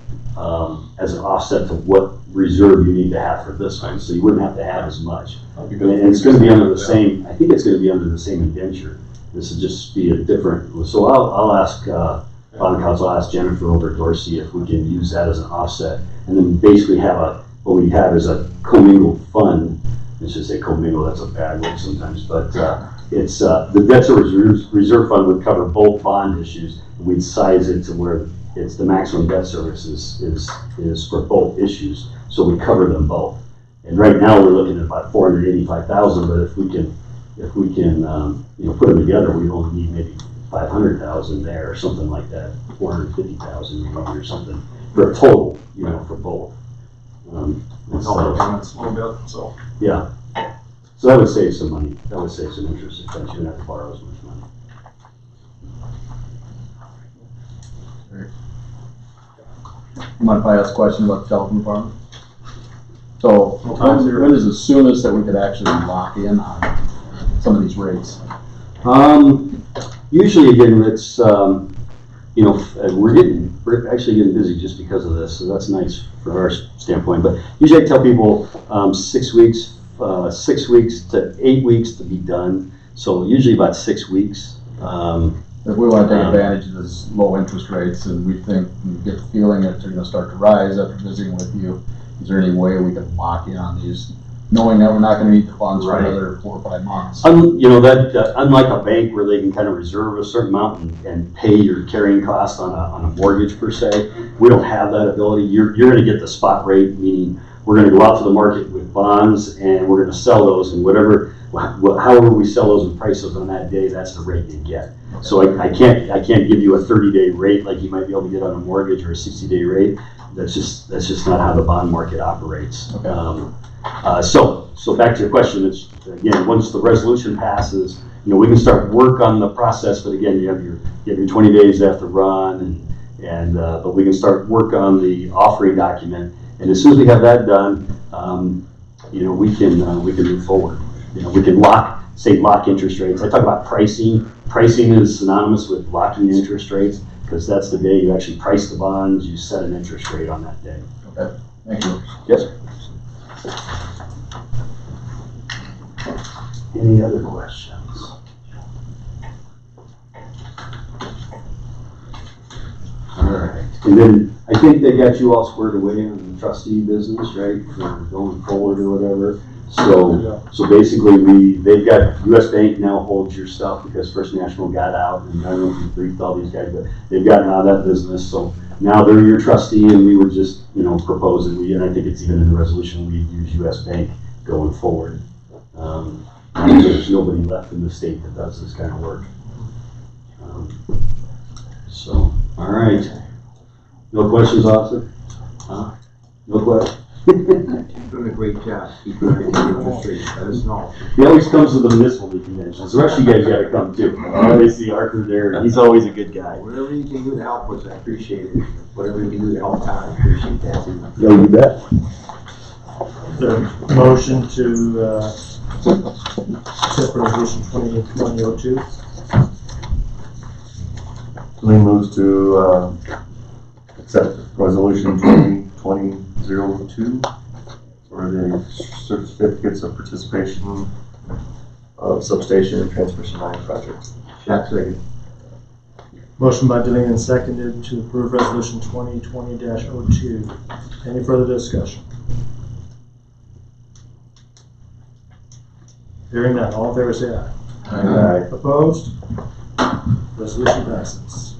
as an offset to what reserve you need to have for this one, so you wouldn't have to have as much. And it's going to be under the same. I think it's going to be under the same indenture. This would just be a different. So I'll ask bond counsel. I'll ask Jennifer over at Dorsey if we can use that as an offset, and then basically what we have is a commingled fund. I should say commingled. That's a bad word sometimes, but it's the debt service reserve fund would cover both bond issues. We'd size it to where it's the maximum debt service is for both issues, so we cover them both. And right now we're looking at about $485,000, but if we can put them together, we only need maybe $500,000 there or something like that, $450,000 maybe or something for a total, for both. It's all payments a little bit, so. Yeah. So that would save some money. That would save some interest expense. You wouldn't have to borrow as much money. Mind if I ask a question about the telephone department? So time's here? when is the soonest that we could actually lock in on some of these rates? Usually again, it's, we're actually getting busy just because of this, so that's nice from our standpoint. But usually I tell people 6 weeks to 8 weeks to be done. So usually about 6 weeks. If we want to take advantage of this low interest rates and we think, we get the feeling that they're going to start to rise after visiting with you, is there any way we can lock in on these, knowing that we're not going to need the funds for another 4 or 5 months? Unlike a bank where they can kind of reserve a certain amount and pay your carrying cost on a mortgage per se, we don't have that ability. You're going to get the spot rate, meaning we're going to go out to the market with bonds and we're going to sell those, and however we sell those and price those on that day, that's the rate you get. So I can't give you a 30-day rate like you might be able to get on a mortgage or a 60-day rate. That's just not how the bond market operates. Okay. So back to your question, it's again, once the resolution passes, we can start work on the process. But again, you have your 20 days they have to run, but we can start work on the offering document. And as soon as we have that done, we can move forward. We can lock interest rates. I talk about pricing. Pricing is synonymous with locking interest rates because that's the day you actually price the bonds. You set an interest rate on that day. Okay, thank you. Yes. Any other questions? All right. And then I think they got you all squared away on the trustee business, right? For going forward or whatever. So basically they've got US Bank now holds your stuff because First National got out, and I don't know if you briefed all these guys, but they've gotten out of that business. So now they're your trustee and we would just, propose it. And I think it's even in the resolution, we use US Bank going forward. There's nobody left in the state that does this kind of work. So, all right. No questions, officer? No questions? Doing a great job. Keep everything interest rates. Let us know. He always comes to the municipal league conventions. The rest of you guys gotta come too. I always see Arthur there. He's always a good guy. Whatever you can do to help us, I appreciate it. Whatever you can do to help town, I appreciate that too. Yo, you bet. The motion to, accept resolution 2020-02. Lee moves to, accept resolution 2020-02 for the certificates of participation of substation and transmission line project. Shot second. Motion by Delaney and seconded to approve resolution 2020-02. Any further discussion? Hearing none, all in favor say aye. Aye. Opposed? Resolution passes.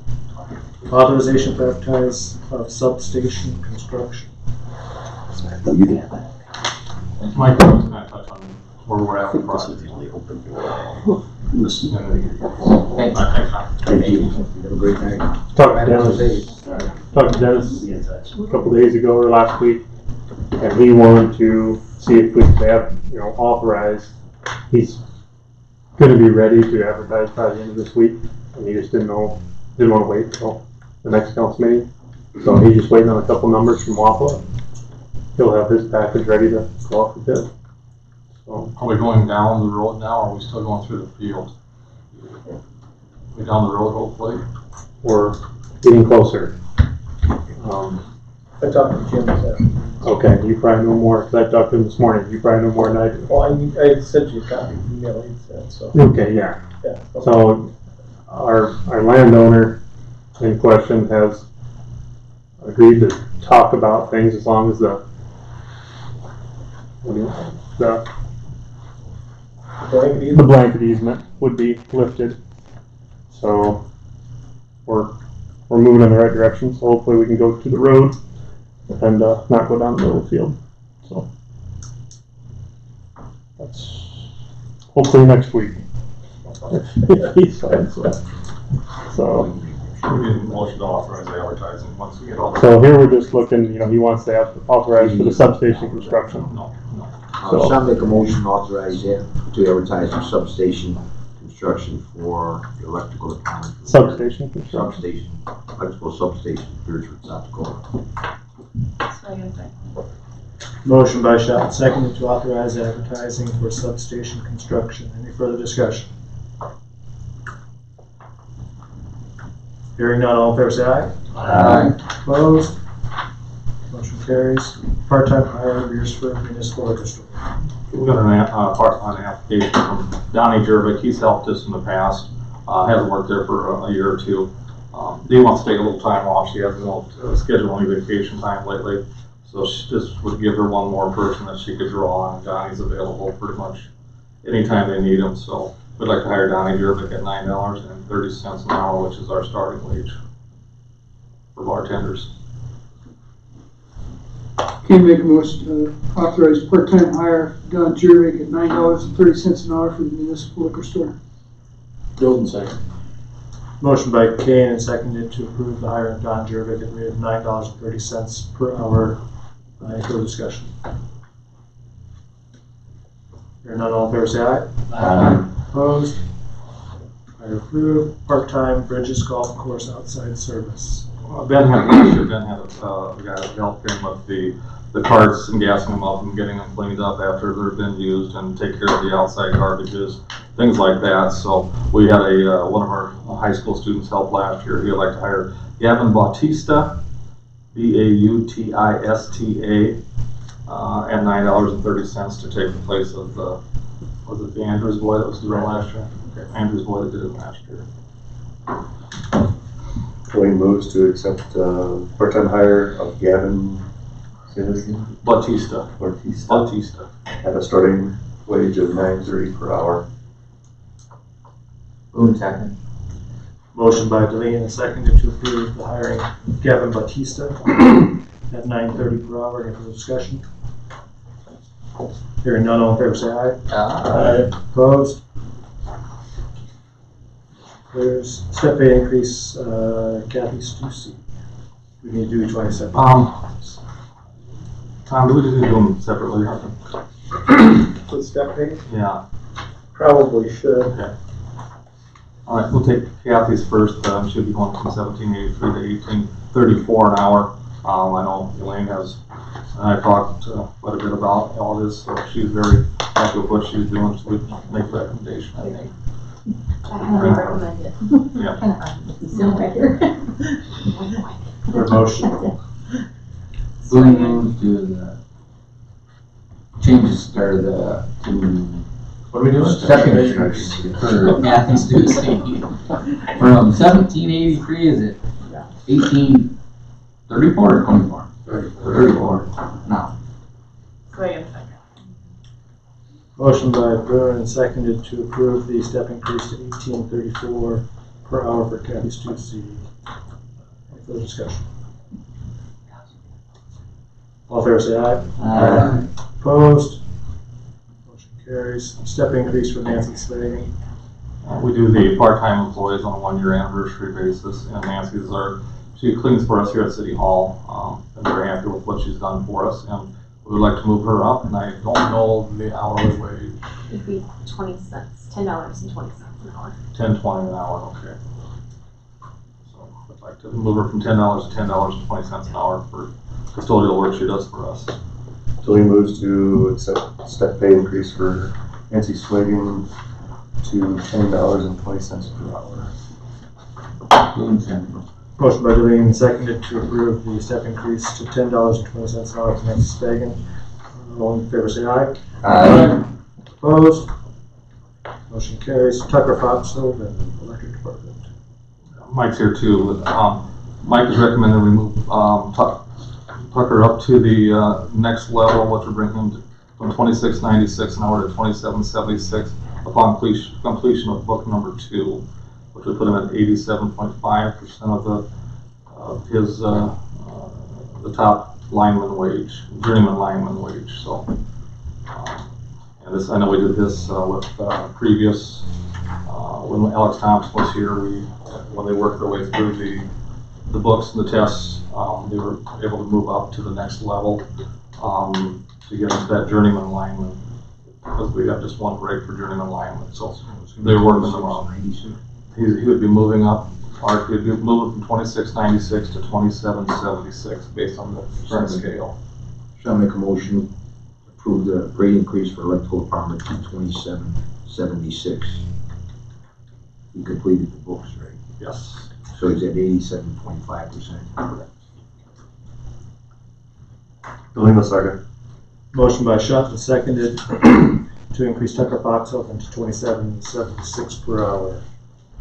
Authorization to advertise of substation construction. You can have that. Mike, I was gonna touch on where we're at with the This is project. the only open door. Listen. Thanks. Thank you. Have a great night. Talked to Have a Dennis, good day. talked to Dennis Be in touch. a couple days ago or last week, and he wanted to see if we could have, authorize. He's gonna be ready to advertise by the end of this week, and he just didn't want to wait till the next council meeting. So he's just waiting on a couple numbers from WAPA. He'll have his package ready to go off the bid. So, Are we going down the road now, or are we still going through the field? We down the road hopefully? we're getting closer. I talked to Jim this afternoon. Okay, you probably know more, because I talked to him this morning, you probably know more than I do. Well, I sent you a copy of the email he said, so, Okay, yeah. yeah. So our landowner in question has agreed to talk about things as long as the blanket easement would be lifted. So we're moving in the right direction, so hopefully we can go to the road and not go down the middle of the field. So that's hopefully next week. If he signs it. So We need a motion to authorize the advertising once we get all the. So here we're just looking, he wants to have authorized for the substation construction. No. So- Shall I make a motion to authorize it to advertise for substation construction for the electrical department? Substation construction. Substation, electrical substation, Beresford, South Dakota. Second. Motion by Schott, seconded to authorize advertising for substation construction. Any further discussion? Hearing none, all in favor say aye. Aye. Opposed? Motion carries. Part-time hire, Beresford Municipal Liquor Store. We got a part-time application from Donnie Jervik. He's helped us in the past. Hasn't worked there for a year or two. He wants to take a little time off. She hasn't scheduled any vacation time lately. So she just would give her one more person that she could draw on. Donnie's available pretty much anytime they need him. So we'd like to hire Donnie Jervik at $9.30 an hour, which is our starting wage for bartenders. Can make a motion to authorize part-time hire Don Jurek at $9.30 an hour for the municipal liquor store. Golden second. Motion by Kane and seconded to approve the hire of Don Jervik at the rate of $9.30 per hour. Any further discussion? Hearing none, all in favor say aye. Aye. Opposed? Hire approved. Part-time Bridges Golf Course outside service. Ben had a guy that helped him with the carts and gassing them up and getting them cleaned up after they've been used and take care of the outside garbages, things like that. So we had one of our high school students help last year. He'd like to hire Gavin Bautista, Bautista, at $9.30 to take the place of was it the Andrews boy that was doing it last year? Okay, Andrews boy that did it last year. Dwayne moves to accept part-time hire of Gavin, say this again? Bautista. Bautista. At a starting wage of $9.30 per hour. Boone second. Motion by Delaney and seconded to approve the hiring of Gavin Bautista at $9.30 per hour. Any further discussion? Hearing none, all in favor say aye. Aye. Opposed? There's step pay increase, Kathy Stussy. We need to do each one separately. Tom, do we just need to do them separately? With step pay, Yeah. probably should. Okay. All right, we'll take Kathy's first. She'll be going from $17.83 to $18.34 an hour. I know Elaine has, and I talked quite a bit about all this, so she's very happy with what she's doing, so we can make a recommendation, I think. I highly recommend it. Yeah. Still right here. Your motion. Who moves to the changes or the to What are we doing? stepping increase for Kathy Stussy from 1783 is it 1834 or 24? 34. No. Wait a second. Motion by Bruin and seconded to approve the step increase to $18.34 per hour for Kathy Stussy. Any further discussion? All in favor say aye. Aye. Opposed? Motion carries. Step increase for Nancy Slade. We do the part-time employees on a one-year anniversary basis, and Nancy's she cleans for us here at City Hall, and we're happy with what she's done for us, and we would like to move her up, and I don't know the hourly wage. It'd be 20 cents, $10.20 an hour. $10.20 an hour, okay. So I'd like to move her from $10 to $10.20 an hour for custodial work she does for us. Tilly moves to accept step pay increase for Nancy Swagan to $10.20 per hour. Motion by Delaney and seconded to approve the step increase to $10.20 an hour for Nancy Swagan. All in favor say aye. Aye. Opposed? Motion carries. Tucker Foxville, the electric department. Mike's here too. Mike is recommending we move Tucker up to the next level, which would bring him from $26.96 an hour to $27.76 upon completion of book number 2, which would put him at 87.5% of his the top lineman wage, journeyman lineman wage. So, and this I know we did this with previous when Alex Thompson was here. When they worked their way through the books and the tests, they were able to move up to the next level to get into that journeyman lineman, because we have just one rate for journeyman lineman. So they were working them up. He would be moving up, or he'd be moving from $26.96 to $27.76 based on the current scale. Shall I make a motion to approve the rate increase for electrical department to $27.76? He completed the books, right? Yes. So he's at 87.5%. Delima second. Motion by Shutt and seconded to increase Tucker Foxville to $27.76 per hour.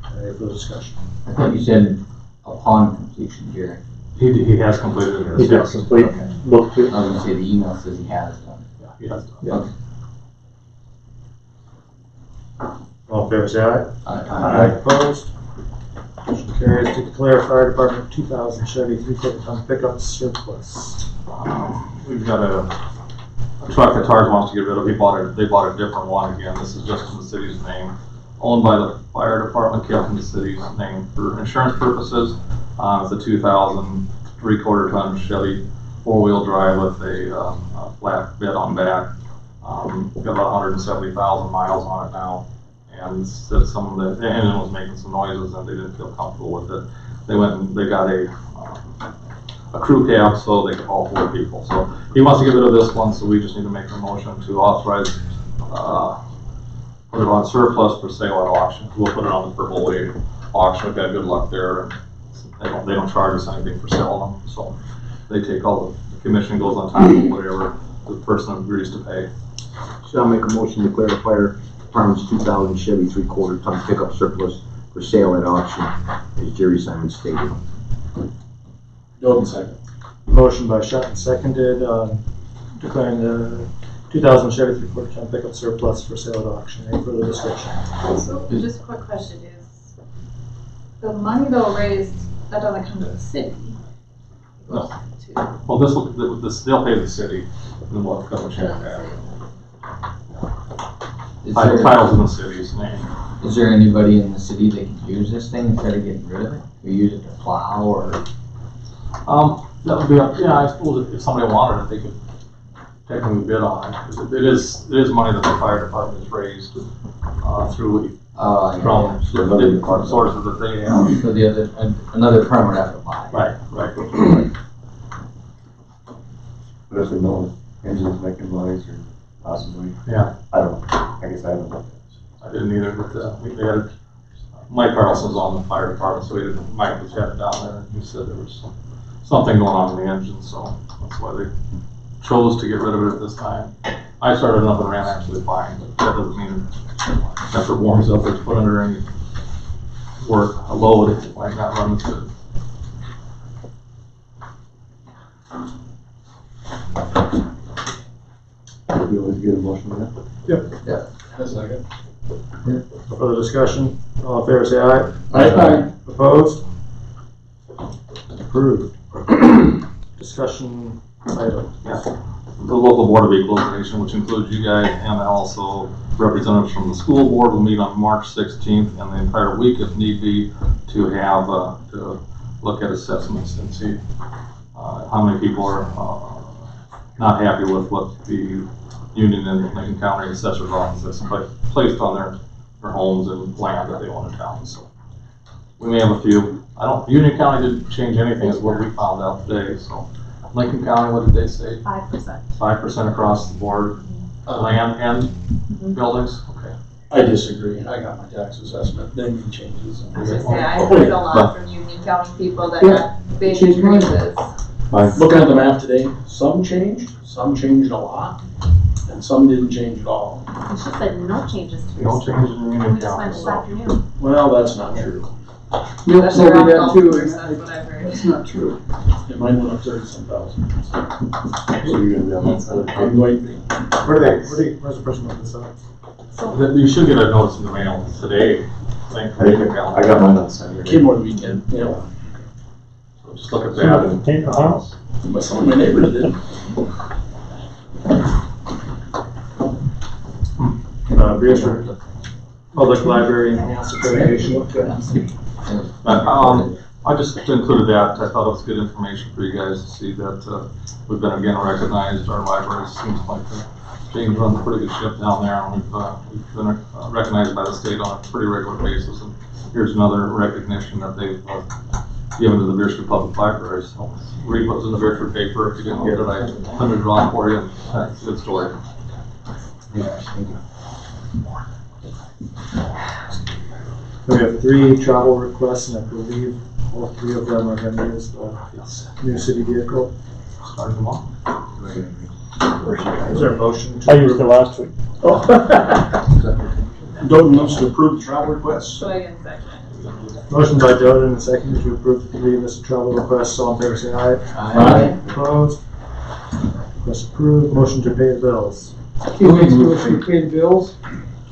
Any further discussion? I thought you said upon completion, Jerry. He has completed it. He does complete book 2. I was gonna say the email says he has done. Yeah, he has done. Yeah. All in favor say aye. Aye. Opposed? Motion carries to declare fire department 2000 Chevy 3/4 ton pickup surplus. We've got a truck that Tars wants to get rid of. They bought a different one again. This is just in the city's name, owned by the fire department, kept in the city's name for insurance purposes. It's a 2000 3/4 ton Chevy 4-wheel drive with a flat bed on back. Got about 170,000 miles on it now, and said some of the engine was making some noises and they didn't feel comfortable with it. They went and they got a crew cab so they could haul 4 people. So he wants to get rid of this one, so we just need to make a motion to authorize put it on surplus for sale at auction. We'll put it on the Purple Wave auction. We've had good luck there. And they don't charge us anything for selling them, so they take all the commission goes on top of whatever the person agrees to pay. Shall I make a motion to declare the fire department's 2000 Chevy 3/4 ton pickup surplus for sale at auction, as Jerry Simon stated? Golden second. Motion by Shutt and seconded, declaring the 2000 Chevy 3/4 ton pickup surplus for sale at auction. Any further discussion? So, just a quick question is, The money though raised, that doesn't come to the city. It goes to Well, they'll pay the city, and then we'll cover check the that. city. Is there, Title's in the city's name. is there anybody in the city that could use this thing instead of getting rid of it? Or use it to plow or? That would be, I suppose if somebody wanted it, they could technically bid on it, because it is money that the fire department has raised, through, from the different sources that they have. So another department would have to buy it. Right. But if we know engines making noise or possibly. Yeah. I don't know. I guess I haven't looked at I didn't either, but, they had, Mike Carlson's on the fire department, so Mike was headed down there, and he said there was something going on in the engine, so that's why they chose to get rid of it at this time. I started up and ran actually fine, but that doesn't mean after it warms up, it's put under any work, a load, it might not run as good. it. You always get a motion on that? That's like it. No further discussion? All in favor, say aye. Aye. Opposed? Approved. Discussion item. Yeah. The local board of equalization, which includes you guys and also representatives from the school board, will meet on March 16th and the entire week if need be to have, to look at assessments and see how many people are not happy with what the Union and Lincoln County Assessor's Office has placed on their homes and land that they own in town. So we may have a few. Union County didn't change anything is what we found out today. So Lincoln County, what did they say? 5%. 5% across the board, land and buildings? Okay. I disagree. I got my tax assessment, they made changes. I was gonna say, I heard a lot from Union County people that got big increases. Looking at the map today, some changed a lot, and some didn't change at all. You should said no changes to No your stuff. changes in Union We just went County. this So afternoon. Well, that's not true. Yep, Especially so we around that golf too, course, and that's what I've heard. that's not true. It might went up 30-some thousand. So you're gonna be on that side of the I'm going to be. Where's the person on this side? you should get a notice in the mail today. I think. I got mine on Saturday. Came over the weekend, you know. So just look at that and Paint the house. But some of my neighbors did. Beresford Public Library Enhanced Accreditation. I just included that. I thought it was good information for you guys to see that we've been again recognized. Our library seems like James runs a pretty good ship down there, and we've been recognized by the state on a pretty regular basis. And here's another recognition that they've given to the Beresford Public Library. So read what's in the Beresford paper. If you didn't get it, I printed it on for you. And it's a good story. We have 3 travel requests, and I believe all 3 of them are going to use the new city vehicle. Starting tomorrow. Is there a motion to I used it last week. Doden wants to approve the travel requests. So I can second. Motion by Doden and second to approve the 3 list of travel requests. All in favor, say aye. Aye. Opposed? Request approved. Motion to pay the bills. Keith makes a motion to pay the bills.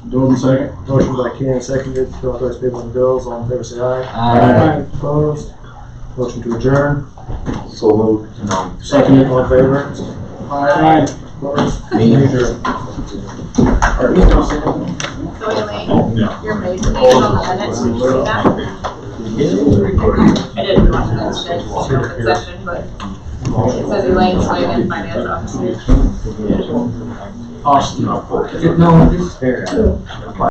Doden second. Motion by Ken, seconded to authorize payment of bills. All in favor, say aye. Aye. Opposed? Motion to adjourn. So moved. No. Seconded. All in favor? Aye. Opposed? Me. Adjourn. So Elaine, you're making on the minutes, did you see that? I didn't watch that today, so open session, but it says Elaine Swagan, finance officer. Austin. No, just fair.